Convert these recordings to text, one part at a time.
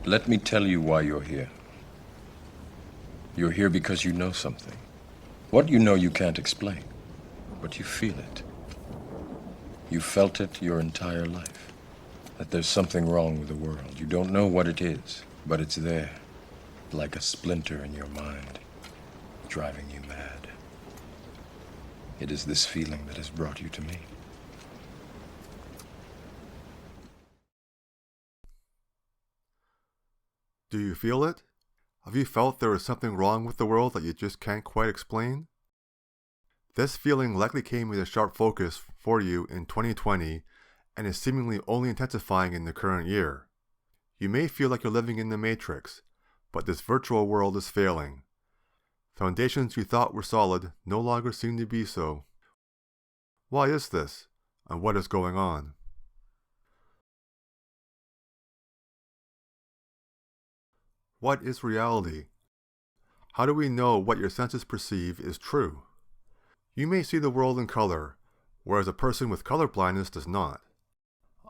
Let me tell you why you're here. You're here because you know something. What you know you can't explain, but you feel it. You felt it your entire life. That there's something wrong with the world. You don't know what it is, but it's there, like a splinter in your mind, driving you mad. It is this feeling that has brought you to me. Do you feel it? Have you felt there is something wrong with the world that you just can't quite explain? This feeling likely came into sharp focus for you in 2020 and is seemingly only intensifying in the current year. You may feel like you're living in the Matrix, but this virtual world is failing. Foundations you thought were solid no longer seem to be so. Why is this, and what is going on? What is reality? How do we know what your senses perceive is true? You may see the world in color, whereas a person with color blindness does not.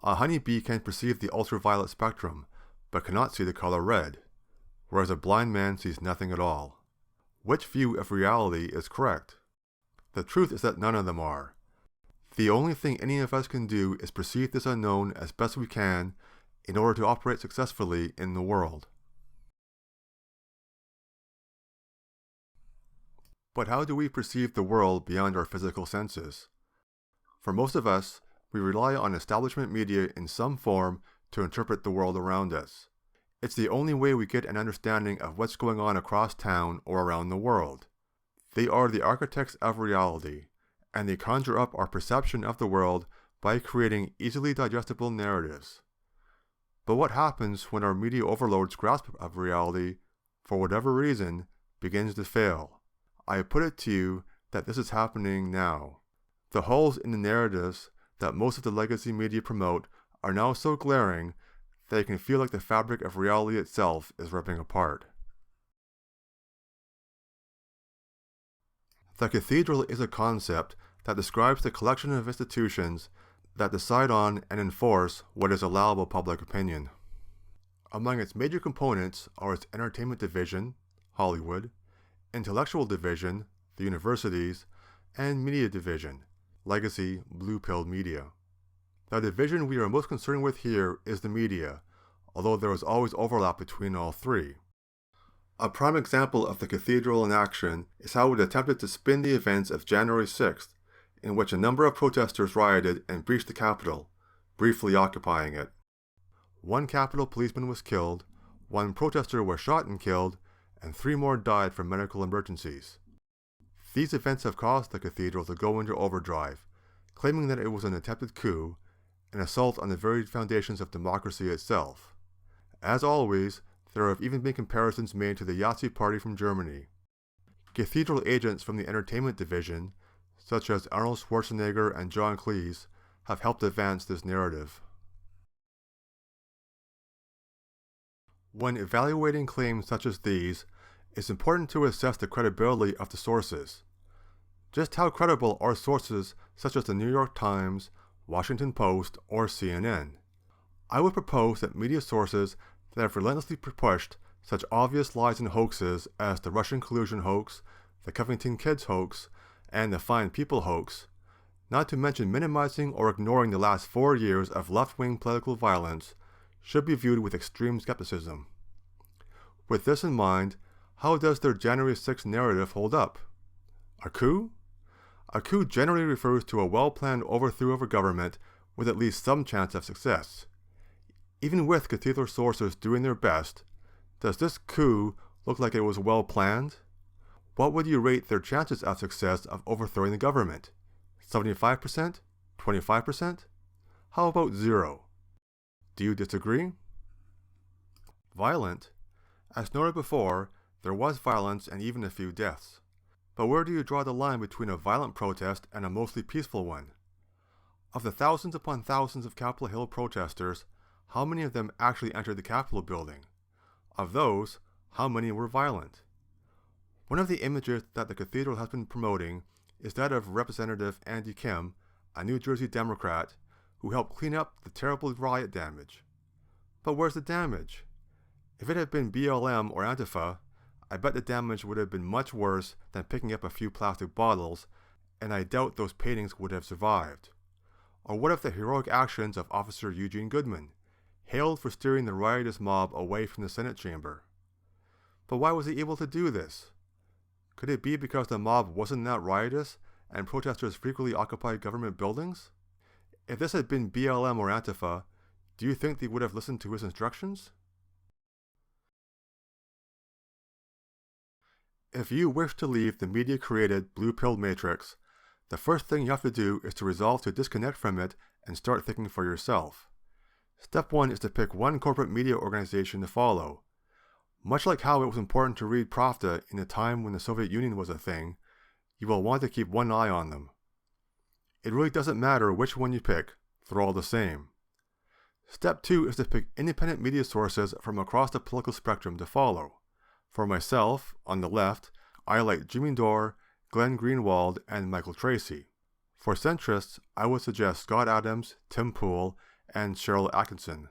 A honeybee can perceive the ultraviolet spectrum, but cannot see the color red, whereas a blind man sees nothing at all. Which view of reality is correct? The truth is that none of them are. The only thing any of us can do is perceive this unknown as best we can in order to operate successfully in the world. But how do we perceive the world beyond our physical senses? For most of us, we rely on establishment media in some form to interpret the world around us. It's the only way we get an understanding of what's going on across town or around the world. They are the architects of reality, and they conjure up our perception of the world by creating easily digestible narratives. But what happens when our media overload's grasp of reality, for whatever reason, begins to fail? I put it to you that this is happening now. The holes in the narratives that most of the legacy media promote are now so glaring that you can feel like the fabric of reality itself is ripping apart. The Cathedral is a concept that describes the collection of institutions that decide on and enforce what is allowable public opinion. Among its major components are its entertainment division, Hollywood, intellectual division, the universities, and media division, legacy blue-pilled media. The division we are most concerned with here is the media, although there is always overlap between all three. A prime example of the Cathedral in action is how it attempted to spin the events of January 6th, in which a number of protesters rioted and breached the Capitol, briefly occupying it. One Capitol policeman was killed, one protester was shot and killed, and 3 more died from medical emergencies. These events have caused the Cathedral to go into overdrive, claiming that it was an attempted coup, an assault on the very foundations of democracy itself. As always, there have even been comparisons made to the Yahtzee Party from Germany. Cathedral agents from the entertainment division, such as Arnold Schwarzenegger and John Cleese, have helped advance this narrative. When evaluating claims such as these, it's important to assess the credibility of the sources. Just how credible are sources such as the New York Times, Washington Post, or CNN? I would propose that media sources that have relentlessly pushed such obvious lies and hoaxes as the Russian collusion hoax, the Covington Kids hoax, and the Fine People hoax, not to mention minimizing or ignoring the last 4 years of left-wing political violence, should be viewed with extreme skepticism. With this in mind, how does their January 6th narrative hold up? A coup? A coup generally refers to a well-planned overthrow of a government with at least some chance of success. Even with Cathedral sources doing their best, does this coup look like it was well planned? What would you rate their chances of success of overthrowing the government? 75%? 25%? How about 0? Do you disagree? Violent? As noted before, there was violence and even a few deaths. But where do you draw the line between a violent protest and a mostly peaceful one? Of the thousands upon thousands of Capitol Hill protesters, how many of them actually entered the Capitol building? Of those, how many were violent? One of the images that the Cathedral has been promoting is that of Representative Andy Kim, a New Jersey Democrat, who helped clean up the terrible riot damage. But where's the damage? If it had been BLM or Antifa, I bet the damage would have been much worse than picking up a few plastic bottles, and I doubt those paintings would have survived. Or what if the heroic actions of Officer Eugene Goodman, hailed for steering the riotous mob away from the Senate chamber? But why was he able to do this? Could it be because the mob wasn't that riotous and protesters frequently occupied government buildings? If this had been BLM or Antifa, do you think they would have listened to his instructions? If you wish to leave the media-created blue-pill matrix, the first thing you have to do is to resolve to disconnect from it and start thinking for yourself. Step 1 is to pick one corporate media organization to follow. Much like how it was important to read Pravda in a time when the Soviet Union was a thing, you will want to keep one eye on them. It really doesn't matter which one you pick, they're all the same. Step 2 is to pick independent media sources from across the political spectrum to follow. For myself, on the left, I like Jimmy Dore, Glenn Greenwald, and Michael Tracy. For centrists, I would suggest Scott Adams, Tim Pool, and Cheryl Atkinson.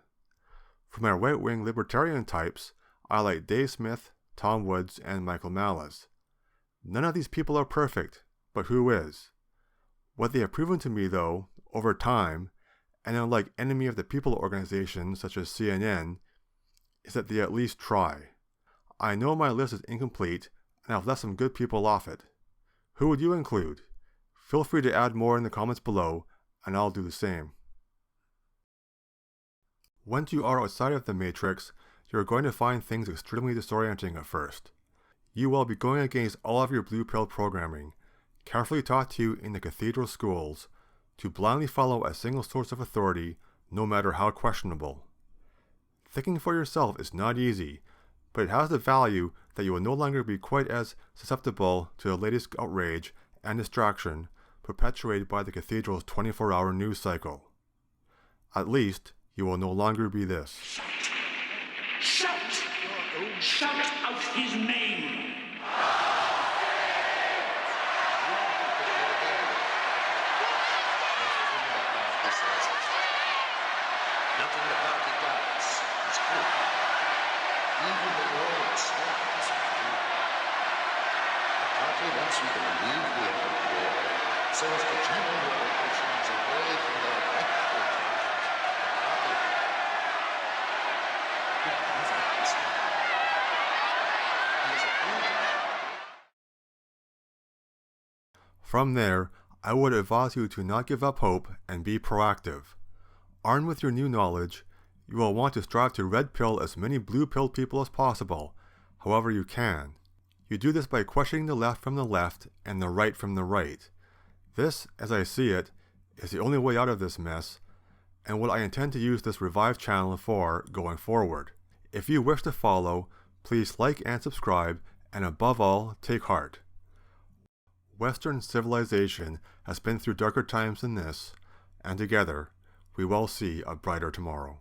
For my right-wing libertarian types, I like Dave Smith, Tom Woods, and Michael Malice. None of these people are perfect, but who is? What they have proven to me, though, over time, and unlike enemy of the people organizations such as CNN, is that they at least try. I know my list is incomplete, and I've left some good people off it. Who would you include? Feel free to add more in the comments below, and I'll do the same. Once you are outside of the matrix, you're going to find things extremely disorienting at first. You will be going against all of your blue pill programming, carefully taught to you in the Cathedral schools, to blindly follow a single source of authority, no matter how questionable. Thinking for yourself is not easy, but it has the value that you will no longer be quite as susceptible to the latest outrage and distraction perpetuated by the Cathedral's 24-hour news cycle. At least, you will no longer be this. Shout! Shout out his name! Nothing the party does is good. Even the war itself is good. The party wants you to believe we are at war, so as to channel your emotions away from their rightful target, the party. Good heavens. He is a good. From there, I would advise you to not give up hope and be proactive. Armed with your new knowledge, you will want to strive to red pill as many blue pill people as possible, however you can. You do this by questioning the left from the left and the right from the right. This, as I see it, is the only way out of this mess, and what I intend to use this revived channel for going forward. If you wish to follow, please like and subscribe, and above all, take heart. Western civilization has been through darker times than this, and together, we will see a brighter tomorrow.